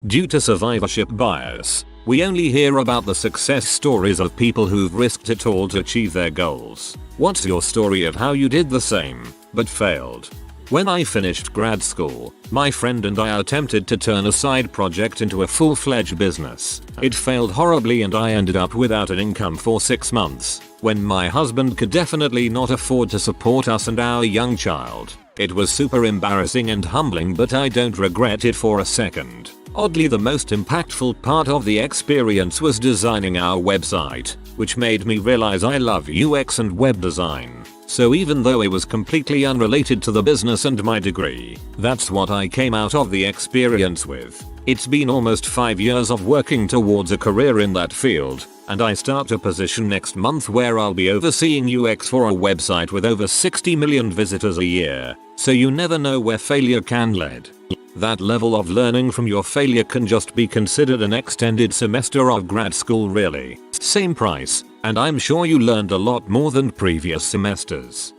Due to survivorship bias, we only hear about the success stories of people who've risked it all to achieve their goals. What's your story of how you did the same, but failed? When I finished grad school, my friend and I attempted to turn a side project into a full-fledged business. It failed horribly and I ended up without an income for 6 months, when my husband could definitely not afford to support us and our young child. It was super embarrassing and humbling, but I don't regret it for a second. Oddly, the most impactful part of the experience was designing our website, which made me realize I love UX and web design. So even though it was completely unrelated to the business and my degree, that's what I came out of the experience with. It's been almost 5 years of working towards a career in that field, and I start a position next month where I'll be overseeing UX for a website with over 60 million visitors a year. So you never know where failure can lead. That level of learning from your failure can just be considered an extended semester of grad school really. Same price, and I'm sure you learned a lot more than previous semesters.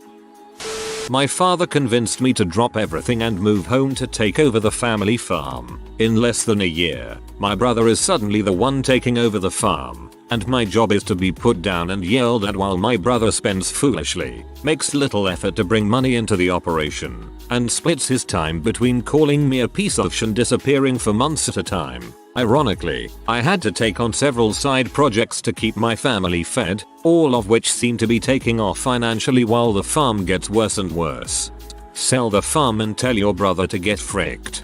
My father convinced me to drop everything and move home to take over the family farm. In less than a year, my brother is suddenly the one taking over the farm, and my job is to be put down and yelled at while my brother spends foolishly, makes little effort to bring money into the operation, and splits his time between calling me a piece of shit and disappearing for months at a time. Ironically, I had to take on several side projects to keep my family fed, all of which seem to be taking off financially while the farm gets worse and worse. Sell the farm and tell your brother to get fricked.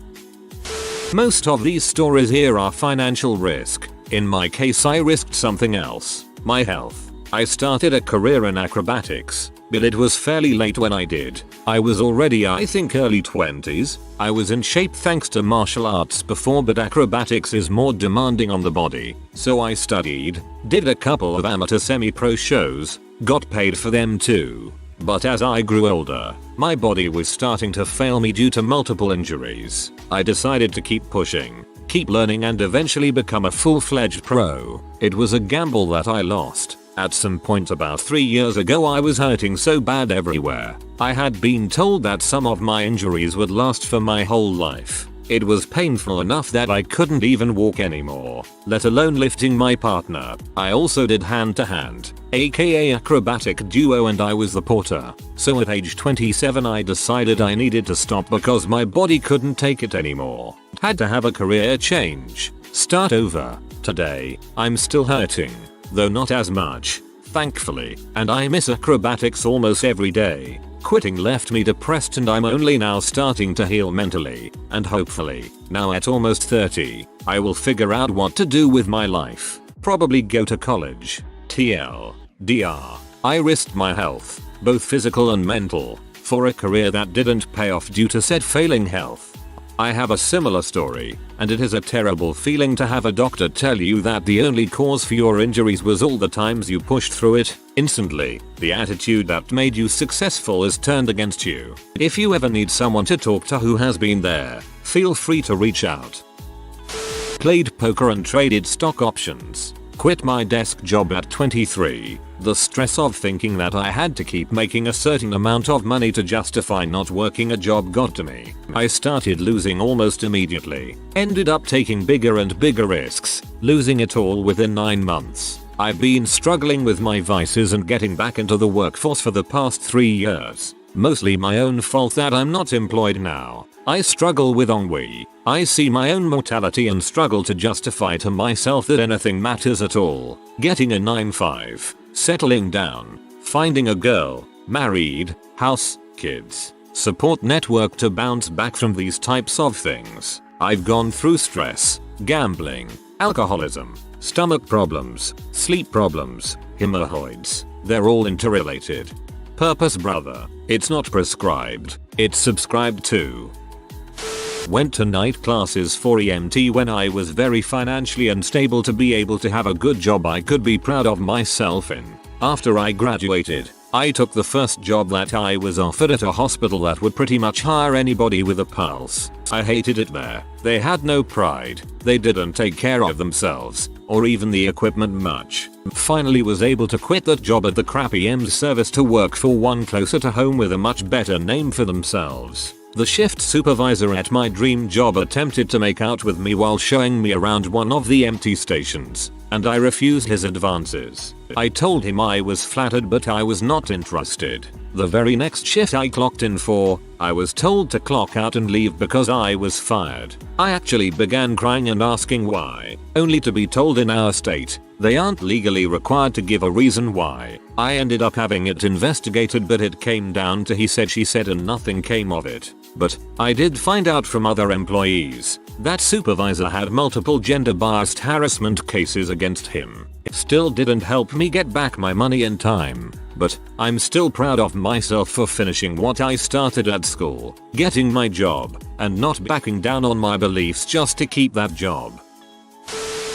Most of these stories here are financial risk. In my case, I risked something else, my health. I started a career in acrobatics, but it was fairly late when I did. I was already, I think, early 20s. I was in shape thanks to martial arts before, but acrobatics is more demanding on the body. So I studied, did a couple of amateur semi-pro shows, got paid for them too. But as I grew older, my body was starting to fail me due to multiple injuries. I decided to keep pushing, keep learning, and eventually become a full-fledged pro. It was a gamble that I lost. At some point about 3 years ago, I was hurting so bad everywhere. I had been told that some of my injuries would last for my whole life. It was painful enough that I couldn't even walk anymore, let alone lifting my partner. I also did hand-to-hand, aka acrobatic duo, and I was the porter. So at age 27 I decided I needed to stop because my body couldn't take it anymore. Had to have a career change, start over. Today, I'm still hurting, though not as much, thankfully, and I miss acrobatics almost every day. Quitting left me depressed, and I'm only now starting to heal mentally, and hopefully, now at almost 30, I will figure out what to do with my life. Probably go to college. TLDR. I risked my health, both physical and mental, for a career that didn't pay off due to said failing health. I have a similar story, and it is a terrible feeling to have a doctor tell you that the only cause for your injuries was all the times you pushed through it. Instantly, the attitude that made you successful is turned against you. If you ever need someone to talk to who has been there, feel free to reach out. Played poker and traded stock options. Quit my desk job at 23. The stress of thinking that I had to keep making a certain amount of money to justify not working a job got to me. I started losing almost immediately. Ended up taking bigger and bigger risks, losing it all within 9 months. I've been struggling with my vices and getting back into the workforce for the past 3 years. Mostly my own fault that I'm not employed now. I struggle with ennui. I see my own mortality and struggle to justify to myself that anything matters at all. Getting a 9-5, settling down, finding a girl, married, house, kids, support network to bounce back from these types of things. I've gone through stress, gambling, alcoholism, stomach problems, sleep problems, hemorrhoids. They're all interrelated. Purpose, brother. It's not prescribed, it's subscribed to. Went to night classes for EMT when I was very financially unstable to be able to have a good job I could be proud of myself in. After I graduated, I took the first job that I was offered at a hospital that would pretty much hire anybody with a pulse. I hated it there. They had no pride, they didn't take care of themselves, or even the equipment much. Finally was able to quit that job at the crappy EMS service to work for one closer to home with a much better name for themselves. The shift supervisor at my dream job attempted to make out with me while showing me around one of the empty stations, and I refused his advances. I told him I was flattered but I was not interested. The very next shift I clocked in for, I was told to clock out and leave because I was fired. I actually began crying and asking why, only to be told in our state, they aren't legally required to give a reason why. I ended up having it investigated but it came down to he said she said and nothing came of it. But I did find out from other employees that supervisor had multiple gender-biased harassment cases against him. It still didn't help me get back my money in time, but I'm still proud of myself for finishing what I started at school, getting my job, and not backing down on my beliefs just to keep that job.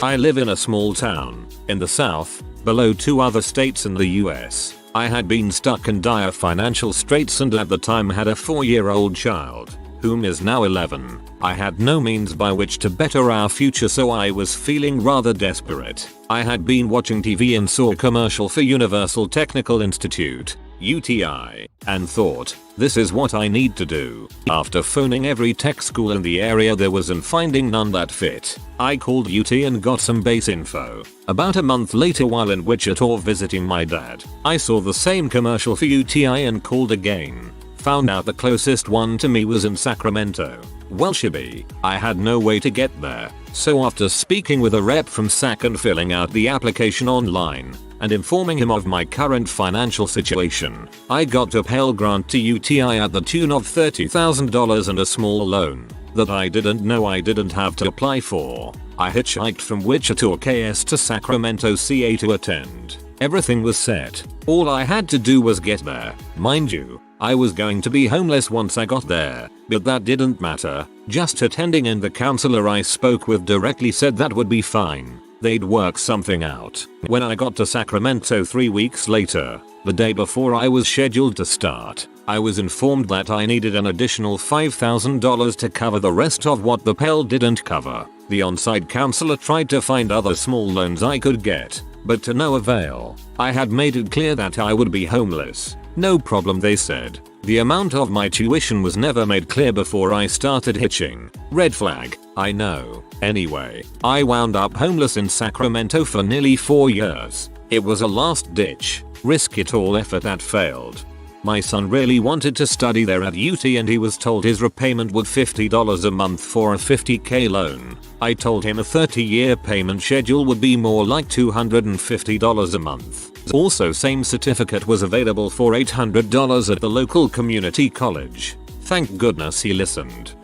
I live in a small town in the south, below 2 other states in the US. I had been stuck in dire financial straits and at the time had a 4-year-old child, whom is now 11. I had no means by which to better our future, so I was feeling rather desperate. I had been watching TV and saw a commercial for Universal Technical Institute, UTI, and thought, this is what I need to do. After phoning every tech school in the area there was and finding none that fit, I called UT and got some base info. About a month later, while in Wichita visiting my dad, I saw the same commercial for UTI and called again. Found out the closest one to me was in Sacramento. Well, shibby, I had no way to get there, so after speaking with a rep from SAC and filling out the application online, and informing him of my current financial situation, I got a Pell Grant to UTI at the tune of $30,000 and a small loan that I didn't know I didn't have to apply for. I hitchhiked from Wichita KS to Sacramento CA to attend. Everything was set. All I had to do was get there. Mind you, I was going to be homeless once I got there, but that didn't matter. Just attending, and the counselor I spoke with directly said that would be fine. They'd work something out. When I got to Sacramento 3 weeks later, the day before I was scheduled to start, I was informed that I needed an additional $5,000 to cover the rest of what the Pell didn't cover. The on-site counselor tried to find other small loans I could get, but to no avail. I had made it clear that I would be homeless. No problem, they said. The amount of my tuition was never made clear before I started hitching. Red flag, I know. Anyway, I wound up homeless in Sacramento for nearly 4 years. It was a last-ditch, risk-it-all effort that failed. My son really wanted to study there at UT and he was told his repayment would $50 a month for a $50K loan. I told him a 30-year payment schedule would be more like $250 a month. Also, same certificate was available for $800 at the local community college. Thank goodness he listened.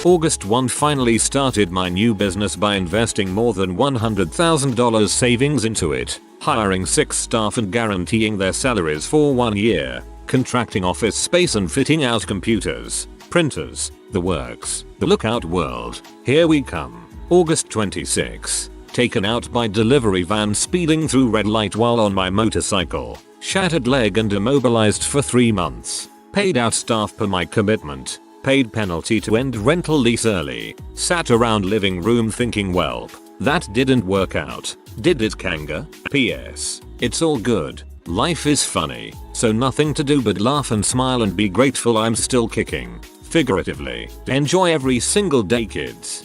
August 1, finally started my new business by investing more than $100,000 savings into it, hiring 6 staff and guaranteeing their salaries for 1 year, contracting office space and fitting out computers, printers, the works. The lookout world. Here we come. August 26. Taken out by delivery van speeding through red light while on my motorcycle. Shattered leg and immobilized for 3 months. Paid out staff per my commitment. Paid penalty to end rental lease early. Sat around living room thinking, welp, that didn't work out. Did it, Kanga? PS. It's all good. Life is funny, so nothing to do but laugh and smile and be grateful I'm still kicking. Figuratively. Enjoy every single day, kids.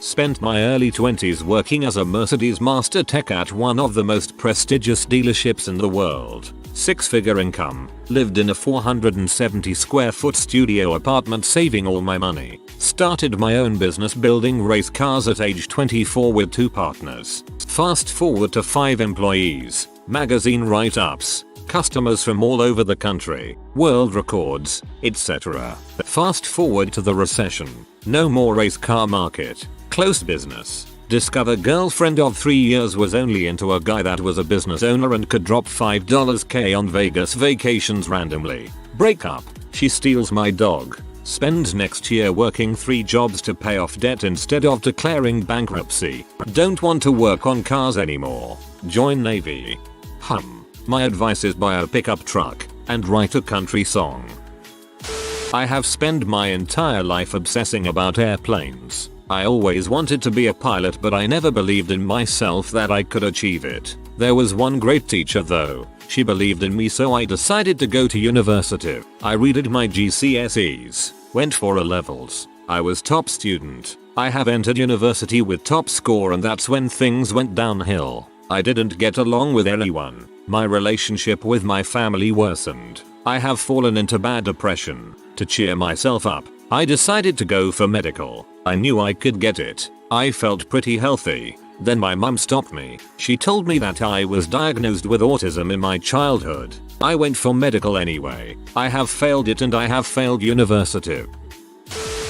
Spent my early 20s working as a Mercedes master tech at one of the most prestigious dealerships in the world. 6-figure income. Lived in a 470 square foot studio apartment, saving all my money. Started my own business building race cars at age 24 with 2 partners. Fast forward to 5 employees. Magazine write-ups. Customers from all over the country. World records, etc. Fast forward to the recession. No more race car market. Close business. Discover girlfriend of 3 years was only into a guy that was a business owner and could drop $5K on Vegas vacations randomly. Break up. She steals my dog. Spend next year working 3 jobs to pay off debt instead of declaring bankruptcy. Don't want to work on cars anymore. Join Navy. My advice is buy a pickup truck and write a country song. I have spent my entire life obsessing about airplanes. I always wanted to be a pilot, but I never believed in myself that I could achieve it. There was one great teacher though. She believed in me, so I decided to go to university. I redid my GCSEs, went for A-levels. I was top student. I have entered university with top score, and that's when things went downhill. I didn't get along with anyone. My relationship with my family worsened. I have fallen into bad depression. To cheer myself up, I decided to go for medical. I knew I could get it. I felt pretty healthy. Then my mum stopped me. She told me that I was diagnosed with autism in my childhood. I went for medical anyway. I have failed it, and I have failed university.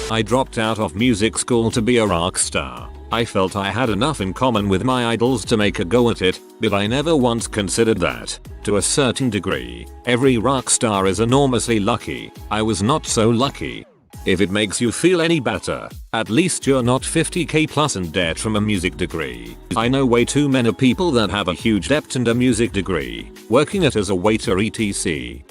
I dropped out of music school to be a rock star. I felt I had enough in common with my idols to make a go at it, but I never once considered that. To a certain degree, every rock star is enormously lucky. I was not so lucky. If it makes you feel any better, at least you're not 50k plus in debt from a music degree. I know way too many people that have a huge debt and a music degree, working it as a waiter etc.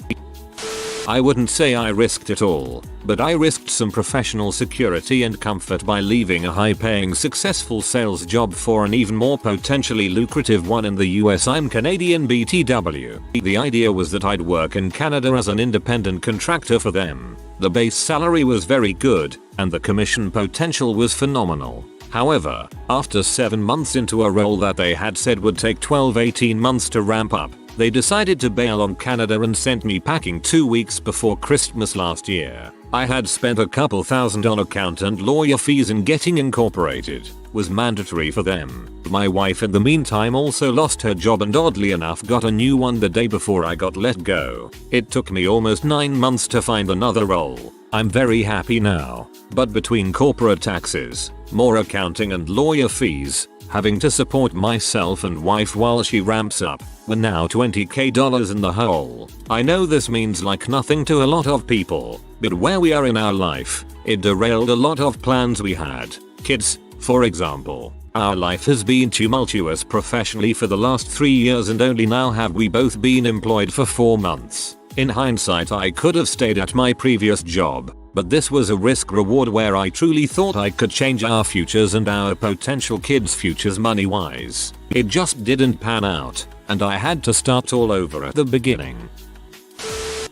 I wouldn't say I risked it all, but I risked some professional security and comfort by leaving a high-paying successful sales job for an even more potentially lucrative one in the US. I'm Canadian BTW. The idea was that I'd work in Canada as an independent contractor for them. The base salary was very good, and the commission potential was phenomenal. However, after 7 months into a role that they had said would take 12-18 months to ramp up, they decided to bail on Canada and sent me packing 2 weeks before Christmas last year. I had spent a couple thousand on accountant lawyer fees, and getting incorporated was mandatory for them. My wife in the meantime also lost her job and oddly enough got a new one the day before I got let go. It took me almost 9 months to find another role. I'm very happy now, but between corporate taxes, more accounting and lawyer fees, having to support myself and wife while she ramps up, we're now $20k in the hole. I know this means like nothing to a lot of people, but where we are in our life, it derailed a lot of plans we had. Kids, for example. Our life has been tumultuous professionally for the last 3 years, and only now have we both been employed for 4 months. In hindsight, I could have stayed at my previous job, but this was a risk reward where I truly thought I could change our futures and our potential kids' futures money wise. It just didn't pan out, and I had to start all over at the beginning.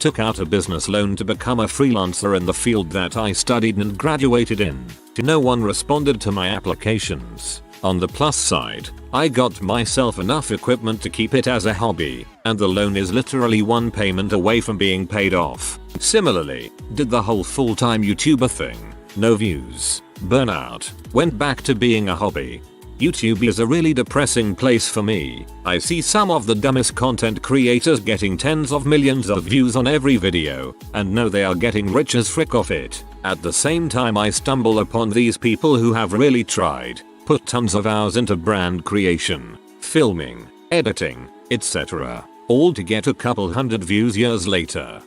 Took out a business loan to become a freelancer in the field that I studied and graduated in. No one responded to my applications. On the plus side, I got myself enough equipment to keep it as a hobby, and the loan is literally one payment away from being paid off. Similarly, did the whole full-time YouTuber thing. No views. Burnout. Went back to being a hobby. YouTube is a really depressing place for me. I see some of the dumbest content creators getting tens of millions of views on every video, and know they are getting rich as frick off it. At the same time, I stumble upon these people who have really tried, put tons of hours into brand creation, filming, editing, etc., all to get a couple hundred views years later.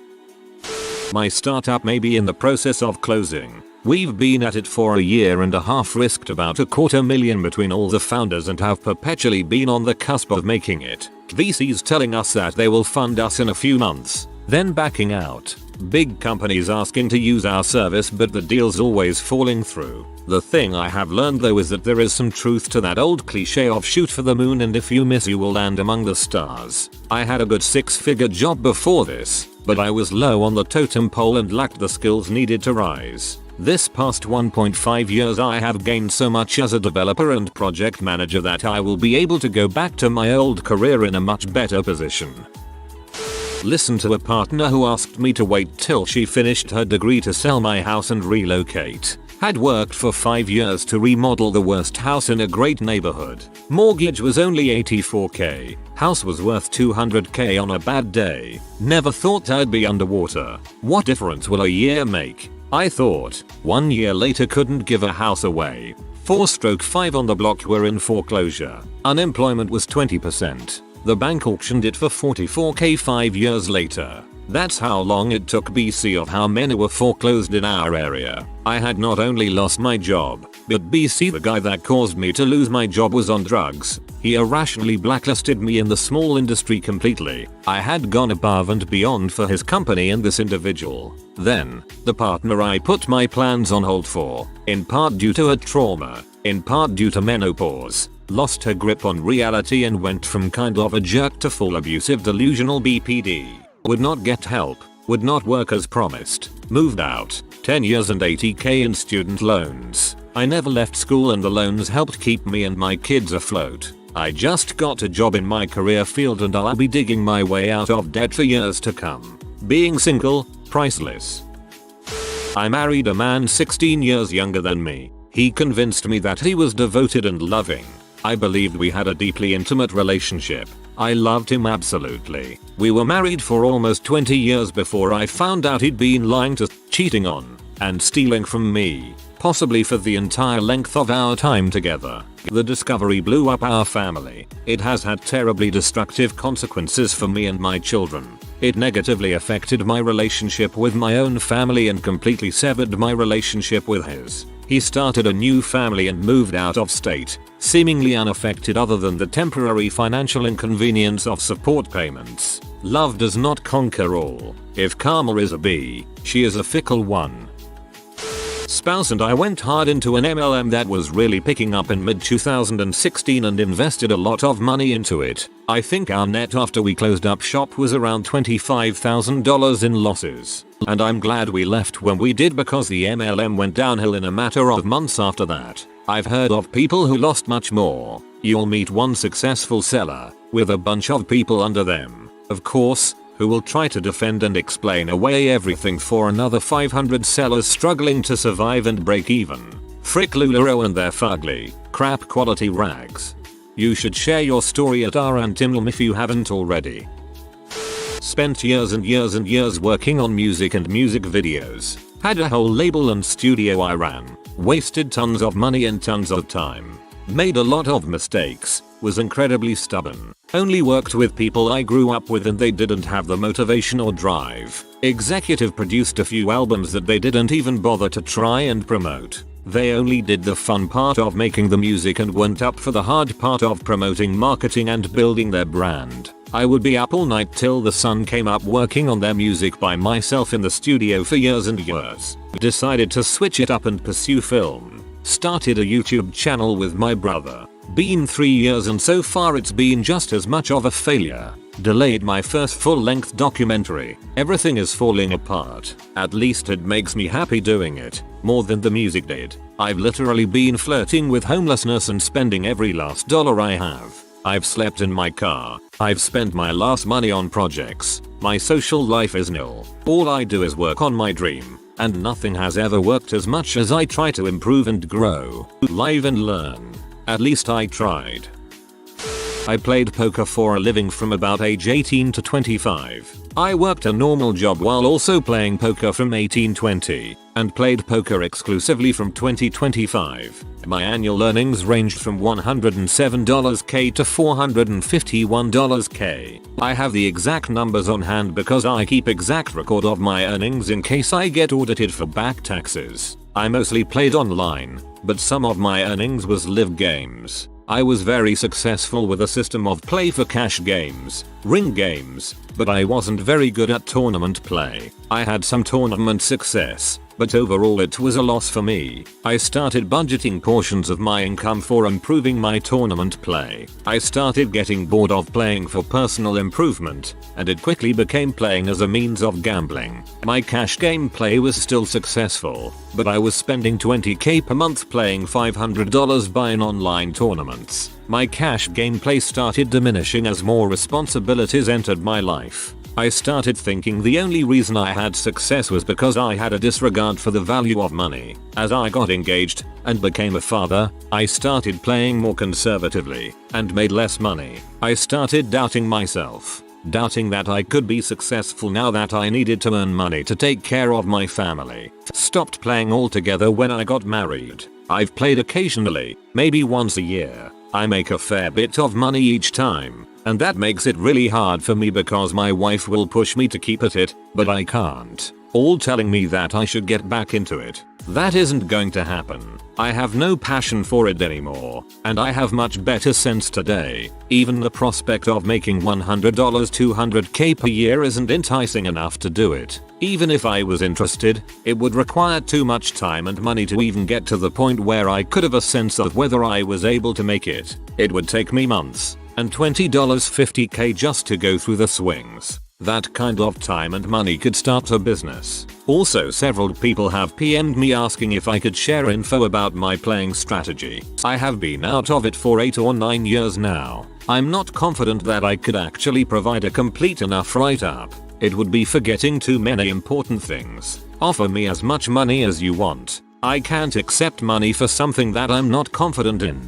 My startup may be in the process of closing. We've been at it for a year and a half, risked about $250,000 between all the founders, and have perpetually been on the cusp of making it. VCs telling us that they will fund us in a few months, then backing out. Big companies asking to use our service, but the deal's always falling through. The thing I have learned though is that there is some truth to that old cliche of shoot for the moon, and if you miss you will land among the stars. I had a good 6-figure job before this, but I was low on the totem pole and lacked the skills needed to rise. This past 1.5 years I have gained so much as a developer and project manager that I will be able to go back to my old career in a much better position. Listen to a partner who asked me to wait till she finished her degree to sell my house and relocate. Had worked for 5 years to remodel the worst house in a great neighborhood. Mortgage was only $84k. House was worth $200k on a bad day. Never thought I'd be underwater. What difference will a year make? I thought. 1 year later, couldn't give a house away. 4/5 on the block were in foreclosure. Unemployment was 20%. The bank auctioned it for $44k 5 years later. That's how long it took BC of how many were foreclosed in our area. I had not only lost my job, but BC, the guy that caused me to lose my job, was on drugs. He irrationally blacklisted me in the small industry completely. I had gone above and beyond for his company and this individual. Then, the partner I put my plans on hold for, in part due to a trauma, in part due to menopause, Lost her grip on reality and went from kind of a jerk to full abusive delusional BPD. Would not get help, would not work as promised, moved out, 10 years and $80K in student loans. I never left school and the loans helped keep me and my kids afloat. I just got a job in my career field and I'll be digging my way out of debt for years to come. Being single, priceless. I married a man 16 years younger than me. He convinced me that he was devoted and loving. I believed we had a deeply intimate relationship. I loved him absolutely. We were married for almost 20 years before I found out he'd been lying to, cheating on, and stealing from me, possibly for the entire length of our time together. The discovery blew up our family. It has had terribly destructive consequences for me and my children. It negatively affected my relationship with my own family and completely severed my relationship with his. He started a new family and moved out of state, seemingly unaffected other than the temporary financial inconvenience of support payments. Love does not conquer all. If karma is a bee, she is a fickle one. Spouse and I went hard into an MLM that was really picking up in mid 2016 and invested a lot of money into it. I think our net after we closed up shop was around $25,000 in losses. And I'm glad we left when we did because the MLM went downhill in a matter of months after that. I've heard of people who lost much more. You'll meet one successful seller with a bunch of people under them, of course, who will try to defend and explain away everything for another 500 sellers struggling to survive and break even. Frick Lularoe and their fugly, crap quality rags. You should share your story at @Timlum if you haven't already. Spent years and years and years working on music and music videos. Had a whole label and studio I ran. Wasted tons of money and tons of time. Made a lot of mistakes. Was incredibly stubborn. Only worked with people I grew up with and they didn't have the motivation or drive. Executive produced a few albums that they didn't even bother to try and promote. They only did the fun part of making the music and weren't up for the hard part of promoting, marketing and building their brand. I would be up all night till the sun came up working on their music by myself in the studio for years and years. Decided to switch it up and pursue film. Started a YouTube channel with my brother. Been 3 years and so far it's been just as much of a failure. Delayed my first full-length documentary. Everything is falling apart. At least it makes me happy doing it, more than the music did. I've literally been flirting with homelessness and spending every last dollar I have. I've slept in my car. I've spent my last money on projects. My social life is nil. All I do is work on my dream. And nothing has ever worked as much as I try to improve and grow, live and learn. At least I tried. I played poker for a living from about age 18 to 25. I worked a normal job while also playing poker from 18-20 and played poker exclusively from 20-25. My annual earnings ranged from $107K to $451K. I have the exact numbers on hand because I keep exact record of my earnings in case I get audited for back taxes. I mostly played online, but some of my earnings was live games. I was very successful with a system of play for cash games, ring games, but I wasn't very good at tournament play. I had some tournament success, but overall it was a loss for me. I started budgeting portions of my income for improving my tournament play. I started getting bored of playing for personal improvement, and it quickly became playing as a means of gambling. My cash game play was still successful, but I was spending $20K per month playing $500 buying online tournaments. My cash gameplay started diminishing as more responsibilities entered my life. I started thinking the only reason I had success was because I had a disregard for the value of money. As I got engaged and became a father, I started playing more conservatively and made less money. I started doubting myself. Doubting that I could be successful now that I needed to earn money to take care of my family. Stopped playing altogether when I got married. I've played occasionally, maybe once a year. I make a fair bit of money each time, and that makes it really hard for me because my wife will push me to keep at it, but I can't. all telling me that I should get back into it. That isn't going to happen. I have no passion for it anymore, and I have much better sense today. Even the prospect of making $100 $200k per year isn't enticing enough to do it. Even if I was interested, it would require too much time and money to even get to the point where I could have a sense of whether I was able to make it. It would take me months and $20 $50k just to go through the swings. That kind of time and money could start a business. Also, several people have PM'd me asking if I could share info about my playing strategy. I have been out of it for 8 or 9 years now. I'm not confident that I could actually provide a complete enough write-up. It would be forgetting too many important things. Offer me as much money as you want. I can't accept money for something that I'm not confident in.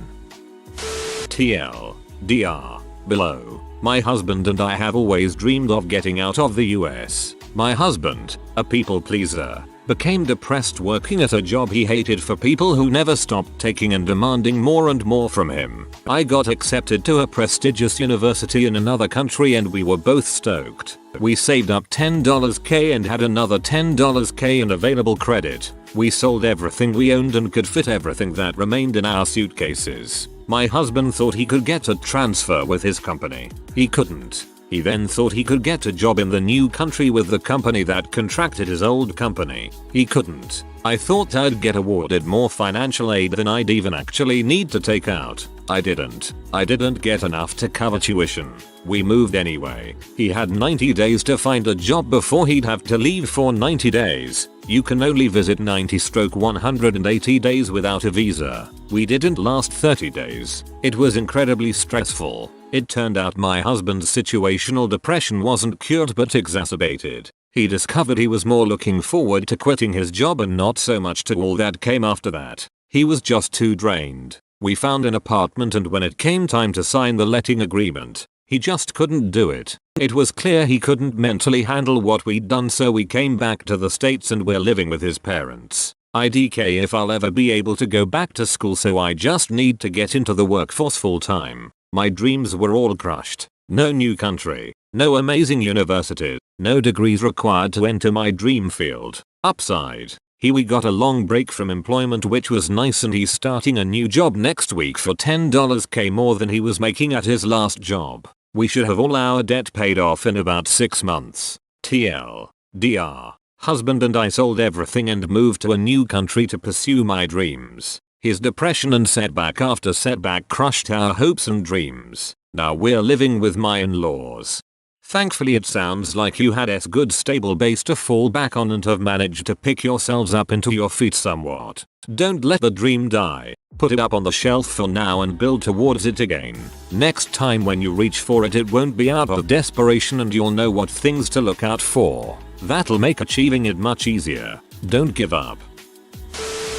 TL. DR. Below. My husband and I have always dreamed of getting out of the US. My husband, a people pleaser, became depressed working at a job he hated for people who never stopped taking and demanding more and more from him. I got accepted to a prestigious university in another country and we were both stoked. We saved up $10k and had another $10k in available credit. We sold everything we owned and could fit everything that remained in our suitcases. My husband thought he could get a transfer with his company. He couldn't. He then thought he could get a job in the new country with the company that contracted his old company. He couldn't. I thought I'd get awarded more financial aid than I'd even actually need to take out. I didn't. I didn't get enough to cover tuition. We moved anyway. He had 90 days to find a job before he'd have to leave for 90 days. You can only visit 90/180 days without a visa. We didn't last 30 days. It was incredibly stressful. It turned out my husband's situational depression wasn't cured but exacerbated. He discovered he was more looking forward to quitting his job and not so much to all that came after that. He was just too drained. We found an apartment and when it came time to sign the letting agreement, he just couldn't do it. It was clear he couldn't mentally handle what we'd done, so we came back to the States and we're living with his parents. IDK if I'll ever be able to go back to school, so I just need to get into the workforce full time. My dreams were all crushed. No new country, no amazing universities, no degrees required to enter my dream field. Upside. We got a long break from employment, which was nice, and he's starting a new job next week for $10k more than he was making at his last job. We should have all our debt paid off in about 6 months. TL. DR. Husband and I sold everything and moved to a new country to pursue my dreams. His depression and setback after setback crushed our hopes and dreams. Now we're living with my in-laws. Thankfully it sounds like you had a good stable base to fall back on and have managed to pick yourselves up into your feet somewhat. Don't let the dream die. Put it up on the shelf for now and build towards it again. Next time when you reach for it, it won't be out of desperation and you'll know what things to look out for. That'll make achieving it much easier. Don't give up.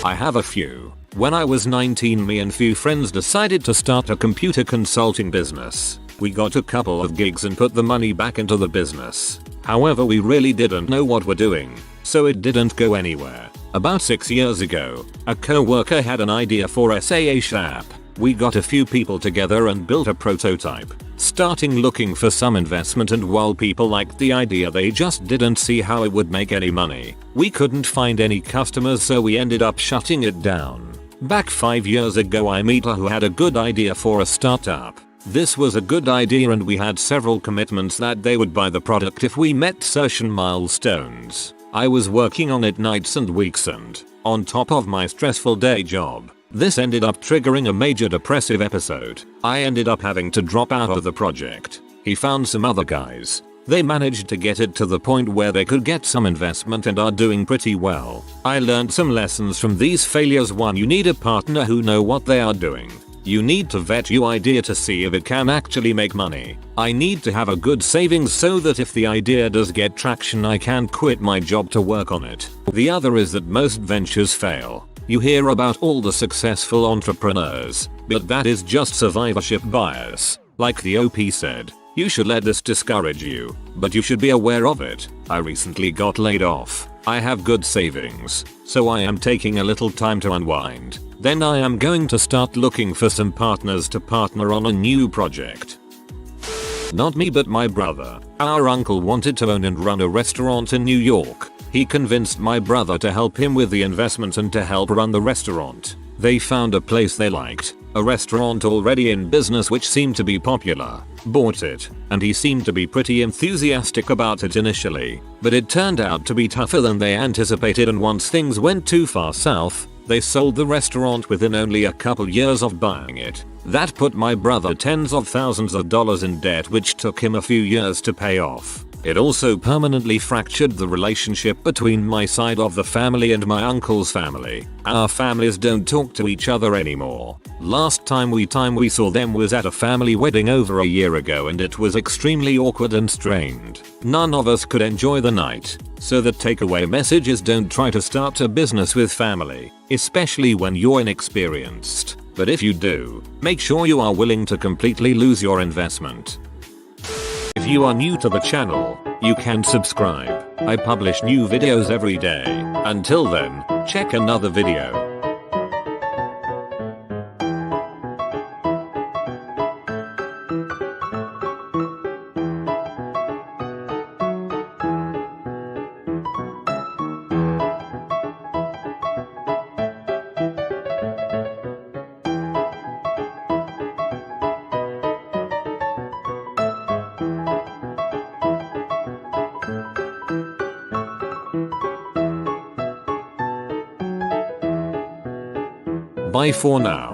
I have a few. When I was 19, me and few friends decided to start a computer consulting business. We got a couple of gigs and put the money back into the business. However, we really didn't know what we're doing, so it didn't go anywhere. About 6 years ago, a co-worker had an idea for SaaS app. We got a few people together and built a prototype, starting looking for some investment, and while people liked the idea, they just didn't see how it would make any money. We couldn't find any customers, so we ended up shutting it down. Back 5 years ago, I met her who had a good idea for a startup. This was a good idea and we had several commitments that they would buy the product if we met certain milestones. I was working on it nights and weeks and on top of my stressful day job. This ended up triggering a major depressive episode. I ended up having to drop out of the project. He found some other guys. They managed to get it to the point where they could get some investment and are doing pretty well. I learned some lessons from these failures. 1. You need a partner who know what they are doing. You need to vet your idea to see if it can actually make money. I need to have a good savings so that if the idea does get traction, I can quit my job to work on it. The other is that most ventures fail. You hear about all the successful entrepreneurs, but that is just survivorship bias. Like the OP said, you should let this discourage you, but you should be aware of it. I recently got laid off. I have good savings, so I am taking a little time to unwind. Then I am going to start looking for some partners to partner on a new project. Not me, but my brother. Our uncle wanted to own and run a restaurant in New York. He convinced my brother to help him with the investment and to help run the restaurant. They found a place they liked, a restaurant already in business which seemed to be popular, bought it, and he seemed to be pretty enthusiastic about it initially, but it turned out to be tougher than they anticipated, and once things went too far south, they sold the restaurant within only a couple years of buying it. That put my brother tens of thousands of dollars in debt, which took him a few years to pay off. It also permanently fractured the relationship between my side of the family and my uncle's family. Our families don't talk to each other anymore. Last time we saw them was at a family wedding over a year ago, and it was extremely awkward and strained. None of us could enjoy the night. So the takeaway message is, don't try to start a business with family, especially when you're inexperienced. But if you do, make sure you are willing to completely lose your investment. If you are new to the channel, you can subscribe. I publish new videos every day. Until then, check another video. Bye for now.